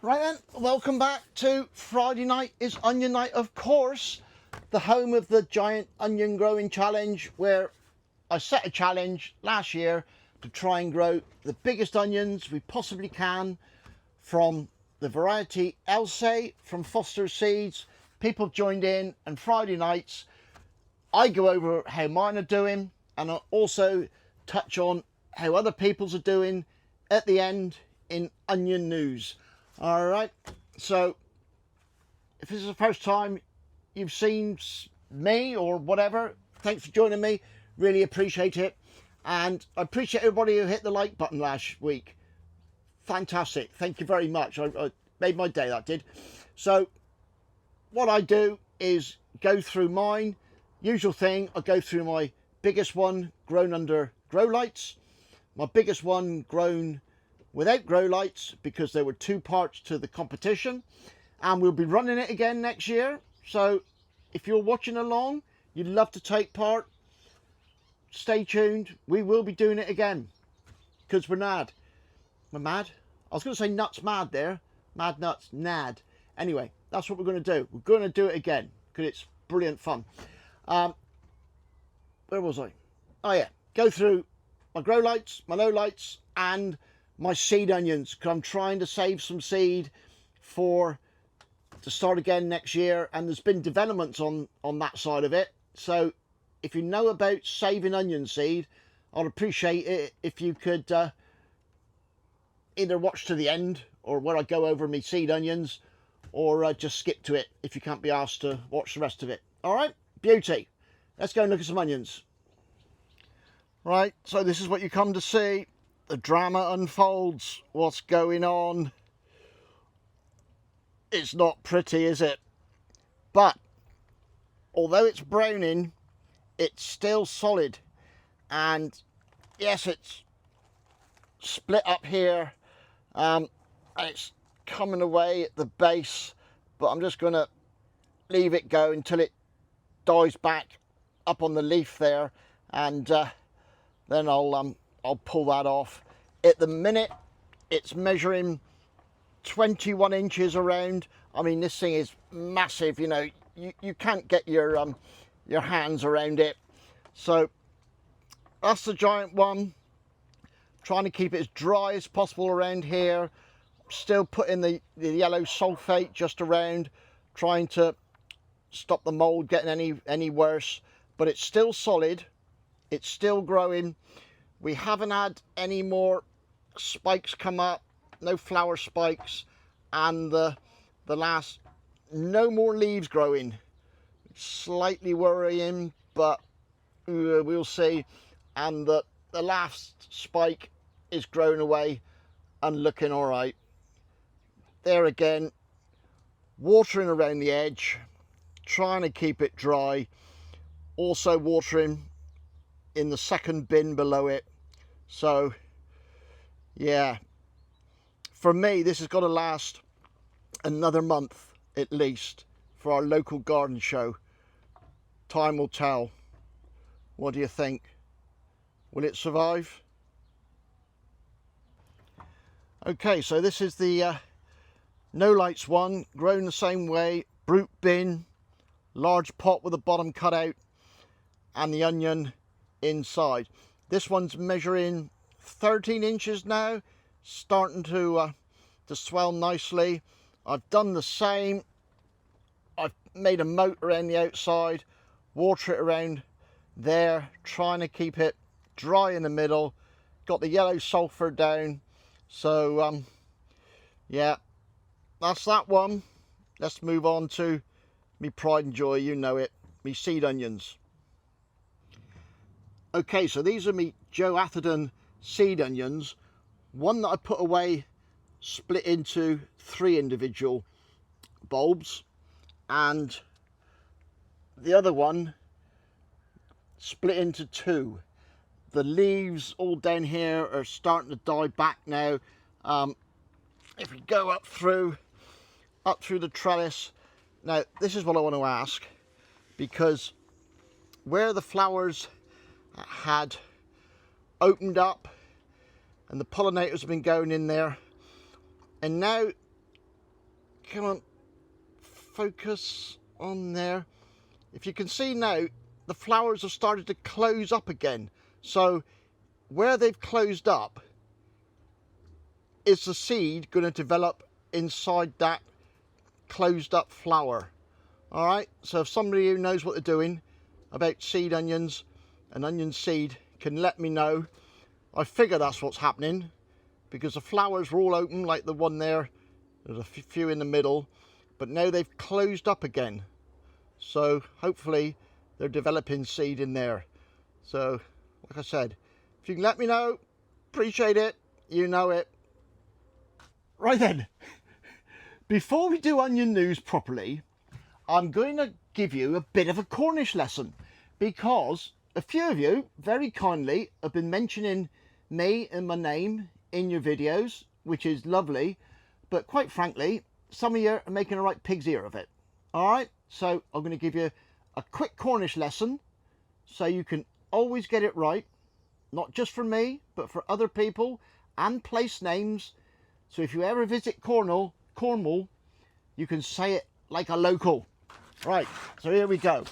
Right then, welcome back to Friday night is Onion Night, of course, the home of the Giant Onion Growing Challenge, where I set a challenge last year to try and grow the biggest onions we possibly can from the variety Elsa from Foster Seeds. People have joined in, and Friday nights I go over how mine are doing, and I also touch on how other people's are doing at the end in onion news. All right, so if this is the first time you've seen me or whatever, thanks for joining me. Really appreciate it. And I appreciate everybody who hit the like button last week. Fantastic. Thank you very much. I made my day, that did. So what I do is go through mine. Usual thing, I go through my biggest one grown under grow lights, my biggest one grown without grow lights because there were two parts to the competition, and we'll be running it again next year. So if you're watching along, you'd love to take part, stay tuned. We will be doing it again because we're mad. We're mad. I was going to say nuts mad there. Mad nuts, nad. Anyway, that's what we're going to do. We're going to do it again because it's brilliant fun. Where was I? Oh yeah, go through my grow lights, my low lights, and my seed onions, because I'm trying to save some seed to start again next year, and there's been developments on that side of it. So if you know about saving onion seed, I'd appreciate it if you could either watch to the end, or where I go over my seed onions, or just skip to it if you can't be asked to watch the rest of it. All right, beauty. Let's go and look at some onions. Right, so this is what you come to see. The drama unfolds. What's going on? It's not pretty, is it? But although it's browning, it's still solid. And yes, it's split up here, and it's coming away at the base, but I'm just going to leave it go until it dies back up on the leaf there, and then I'll pull that off. At the minute, it's measuring 21 inches around. I mean, this thing is massive. You know, you can't get your hands around it. So that's the giant one. Trying to keep it as dry as possible around here. Still putting the yellow sulfate just around, trying to stop the mold getting any worse. But it's still solid. It's still growing. We haven't had any more spikes come up, no flower spikes, and the last, no more leaves growing. Slightly worrying, but we'll see. And the last spike is grown away and looking all right. There again, watering around the edge, trying to keep it dry. Also watering in the second bin below it. So yeah, for me this has got to last another month at least for our local garden show. Time will tell. What do you think? Will it survive? Okay, so this is the no lights one, grown the same way, brute bin, large pot with the bottom cut out, and the onion inside. This one's measuring 13 inches now, starting to swell nicely. I've done the same. I've made a moat around the outside, water it around there, trying to keep it dry in the middle. Got the yellow sulfur down. So yeah, that's that one. Let's move on to me pride and joy, you know it, me seed onions. Okay, so these are me Joe Atherton seed onions. One that I put away split into 3 individual bulbs, and the other one split into 2. The leaves all down here are starting to die back now. If we go up through the trellis, now this is what I want to ask, because where the flowers had opened up and the pollinators have been going in there, and now come on, focus on there. If you can see now, the flowers have started to close up again. So where they've closed up is the seed going to develop inside that closed up flower. All right, so if somebody who knows what they're doing about seed onions and onion seed can let me know. I figure that's what's happening because the flowers were all open like the one there. There's a few in the middle, but now they've closed up again. So hopefully they're developing seed in there. So like I said, if you can let me know, appreciate it. You know it. Right then, before we do onion news properly, I'm going to give you a bit of a Cornish lesson because a few of you very kindly have been mentioning me and my name in your videos, which is lovely, but quite frankly, some of you are making a right pig's ear of it. All right, so I'm going to give you a quick Cornish lesson so you can always get it right, not just for me, but for other people and place names. So if you ever visit Cornwall, you can say it like a local. Right, so here we go.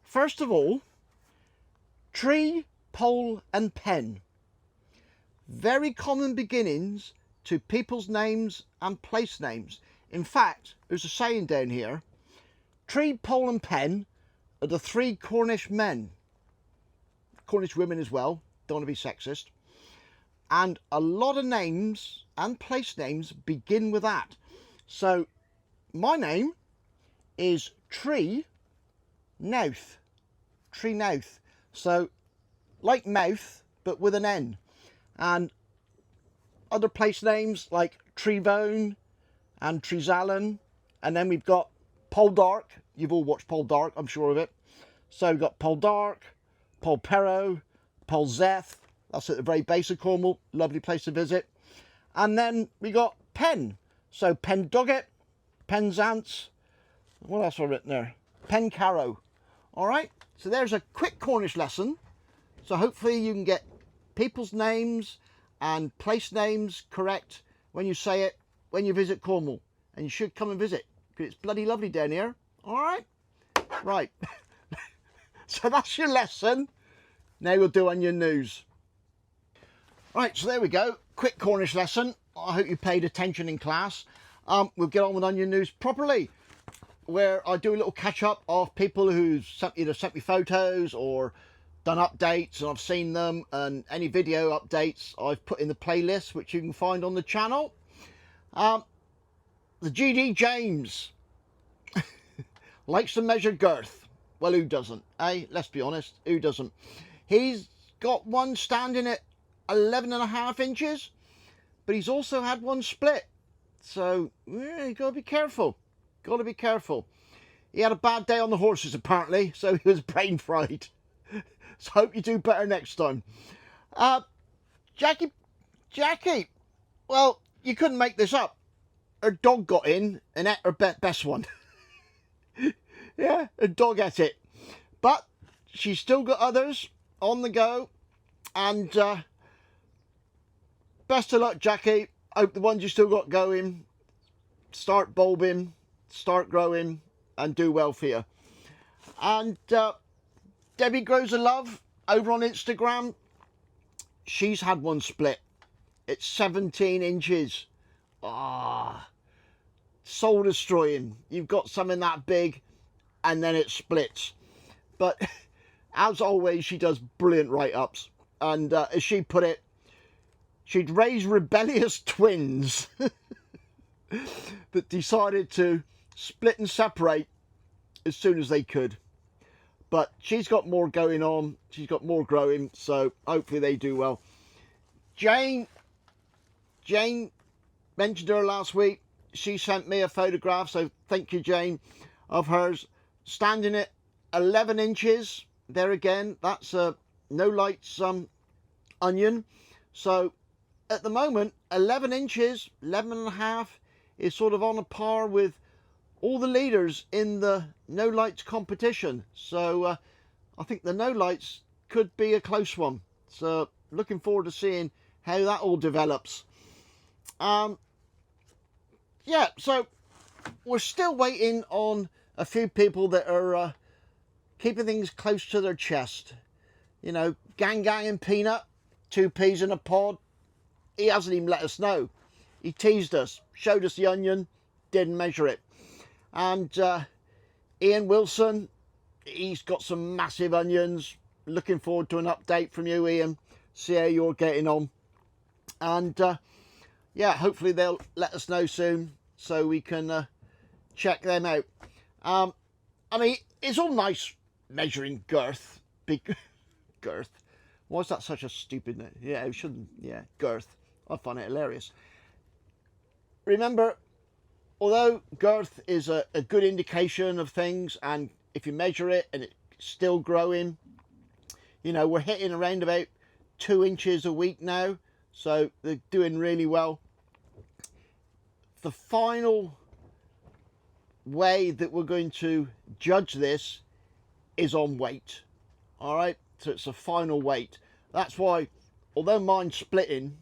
First of all, tree, pole and pen. Very common beginnings to people's names and place names. In fact, there's a saying down here, tree, pole and pen are the three Cornish men. Cornish women as well, don't want to be sexist. And a lot of names and place names begin with that. So my name is Tree Nouth. Tree Nouth. So like mouth, but with an N. And other place names like Treebone and Treesallen. And then we've got Poldark. You've all watched Poldark, I'm sure of it. So we've got Poldark, Polperro, Polzeth. That's at the very base of Cornwall. Lovely place to visit. And then we got Pen. So Pendoget, Penzance. What else have I written there? Pencarrow. All right. So there's a quick Cornish lesson. So hopefully you can get people's names and place names correct when you say it when you visit Cornwall. And you should come and visit because it's bloody lovely down here. All right. Right. So that's your lesson. Now we'll do onion news. Right, so there we go. Quick Cornish lesson. I hope you paid attention in class. We'll get on with onion news properly, where I do a little catch up of people who either sent me photos or done updates and I've seen them, and any video updates I've put in the playlist, which you can find on the channel. The GD James likes to measure girth. Well, who doesn't, eh? Let's be honest, who doesn't? He's got one standing at 11.5 inches, but he's also had one split. So, yeah, you got to be careful. Got to be careful. He had a bad day on the horses, apparently, so he was brain fried. So hope you do better next time. Jackie, well, you couldn't make this up. Her dog got in and ate her best one. Yeah, her dog ate it. But she's still got others on the go. And best of luck, Jackie. Hope the ones you still got going start bulbing, start growing, and do well for you. And Debbie Grows a Love over on Instagram, she's had one split. It's 17 inches. Ah, soul destroying. You've got something that big and then it splits. But as always, she does brilliant write-ups. And as she put it, she'd raised rebellious twins that decided to split and separate as soon as they could. But she's got more going on. She's got more growing. So hopefully they do well. Jane mentioned her last week. She sent me a photograph. So thank you, Jane, of hers standing at 11 inches. There again, that's a no lights onion. So at the moment, 11 inches, 11.5 is sort of on a par with all the leaders in the no lights competition. So I think the no lights could be a close one. So looking forward to seeing how that all develops. Yeah, so we're still waiting on a few people that are keeping things close to their chest. You know, Gang and Peanut, 2 peas in a pod. He hasn't even let us know. He teased us, showed us the onion, didn't measure it. And Ian Wilson, he's got some massive onions. Looking forward to an update from you, Ian. See how you're getting on. And yeah, hopefully they'll let us know soon so we can check them out. I mean, it's all nice measuring girth. Big girth. Why is that such a stupid name? Yeah, it shouldn't. Yeah, girth. I find it hilarious. Remember, although girth is a good indication of things, and if you measure it and it's still growing, you know, we're hitting around about 2 inches a week now, so they're doing really well. The final way that we're going to judge this is on weight. All right, so it's a final weight. That's why, although mine's splitting,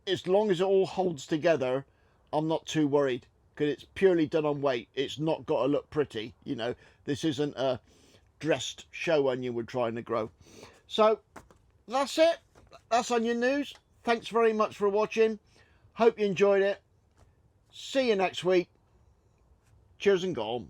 as long as it all holds together, I'm not too worried, because it's purely done on weight. It's not got to look pretty, you know. This isn't a dressed show onion we're trying to grow. So that's it. That's onion news. Thanks very much for watching. Hope you enjoyed it. See you next week. Cheers and gone.